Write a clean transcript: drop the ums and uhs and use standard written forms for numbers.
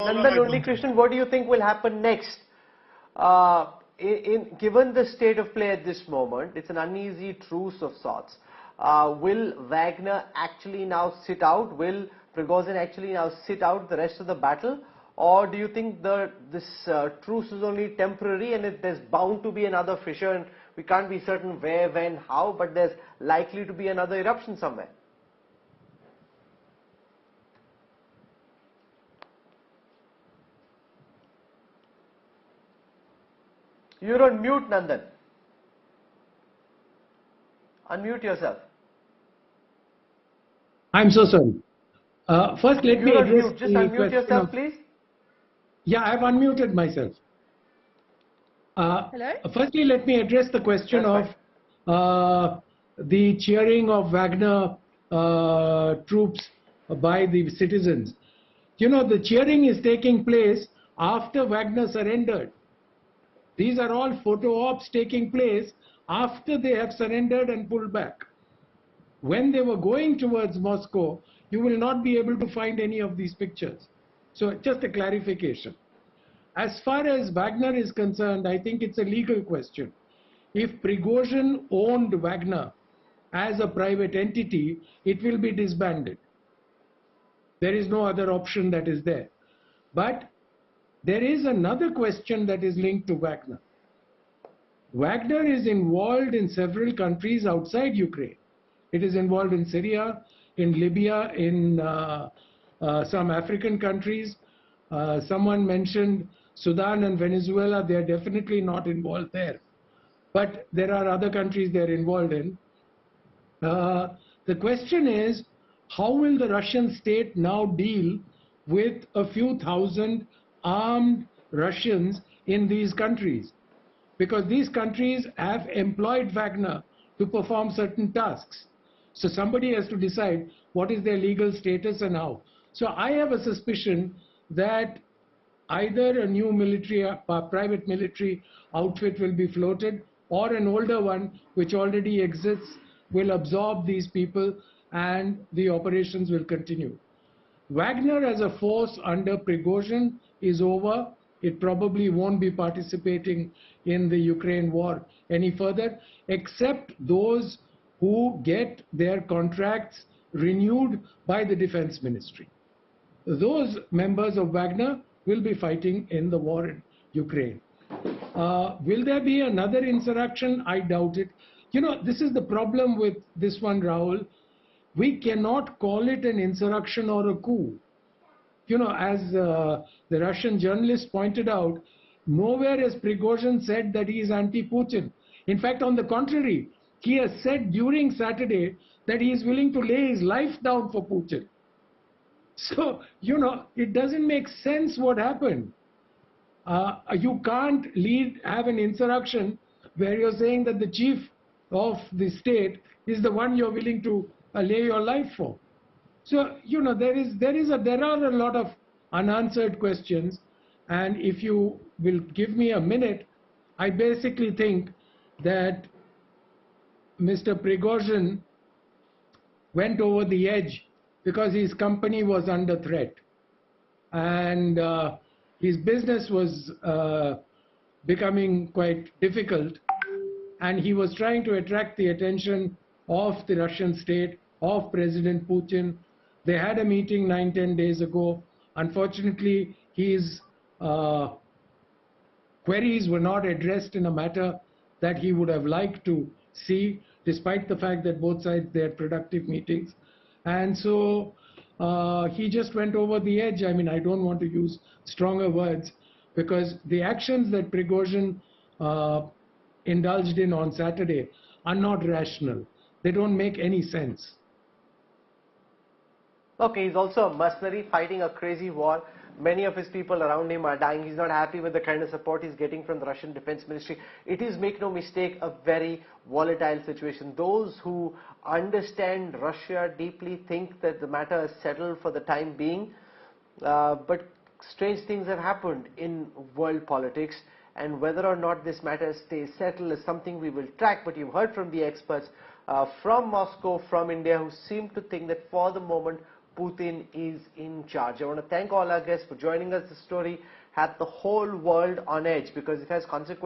Nandan Unnikrishnan, what do you think will happen next? Given the state of play at this moment, it's an uneasy truce of sorts. Will Wagner actually now sit out? Will Prigozhin actually now sit out the rest of the battle? Or do you think this truce is only temporary and there's bound to be another fissure and we can't be certain where, when, how, but there's likely to be another eruption somewhere? You're on mute, Nandan. Unmute yourself. I'm so sorry. First, let me address mute. Just unmute yourself, please. Yeah, I've unmuted myself. Hello? Firstly, let me address the question of the cheering of Wagner troops by the citizens. You know, the cheering is taking place after Wagner surrendered. These are all photo ops taking place after they have surrendered and pulled back. When they were going towards Moscow, you will not be able to find any of these pictures. So just a clarification. As far as Wagner is concerned, I think it's a legal question. If Prigozhin owned Wagner as a private entity, it will be disbanded. There is no other option that is there. But there is another question that is linked to Wagner. Wagner is involved in several countries outside Ukraine. It is involved in Syria, in Libya, in some African countries. Someone mentioned Sudan and Venezuela. They are definitely not involved there. But there are other countries they are involved in. The question is, how will the Russian state now deal with a few thousand armed Russians in these countries? Because these countries have employed Wagner to perform certain tasks. So somebody has to decide what is their legal status and how. So I have a suspicion that either a new military, private military outfit will be floated, or an older one which already exists will absorb these people and the operations will continue. Wagner as a force under Prigozhin is over. It probably won't be participating in the Ukraine war any further, except those who get their contracts renewed by the Defense Ministry. Those members of Wagner will be fighting in the war in Ukraine. Will there be another insurrection? I doubt it. You know, this is the problem with this one, Rahul. We cannot call it an insurrection or a coup. You know, as the Russian journalist pointed out, nowhere has Prigozhin said that he is anti-Putin. In fact, on the contrary, he has said during Saturday that he is willing to lay his life down for Putin. So, you know, it doesn't make sense what happened. You can't have an insurrection where you're saying that the chief of the state is the one you're willing to lay your life for. So, you know, there are a lot of unanswered questions, and if you will give me a minute, I basically think that Mr. Prigozhin went over the edge because his company was under threat, and his business was becoming quite difficult, and he was trying to attract the attention of the Russian state, of President Putin. They had a meeting 9-10 days ago. Unfortunately, his queries were not addressed in a manner that he would have liked to see, despite the fact that both sides they had productive meetings. And so he just went over the edge. I mean, I don't want to use stronger words, because the actions that Prigozhin indulged in on Saturday are not rational. They don't make any sense. Okay, he's also a mercenary fighting a crazy war. Many of his people around him are dying. He's not happy with the kind of support he's getting from the Russian Defense Ministry. It is, make no mistake, a very volatile situation. Those who understand Russia deeply think that the matter is settled for the time being. But strange things have happened in world politics, and whether or not this matter stays settled is something we will track. But you've heard from the experts from Moscow, from India, who seem to think that for the moment Putin is in charge. I want to thank all our guests for joining us. This story had the whole world on edge because it has consequences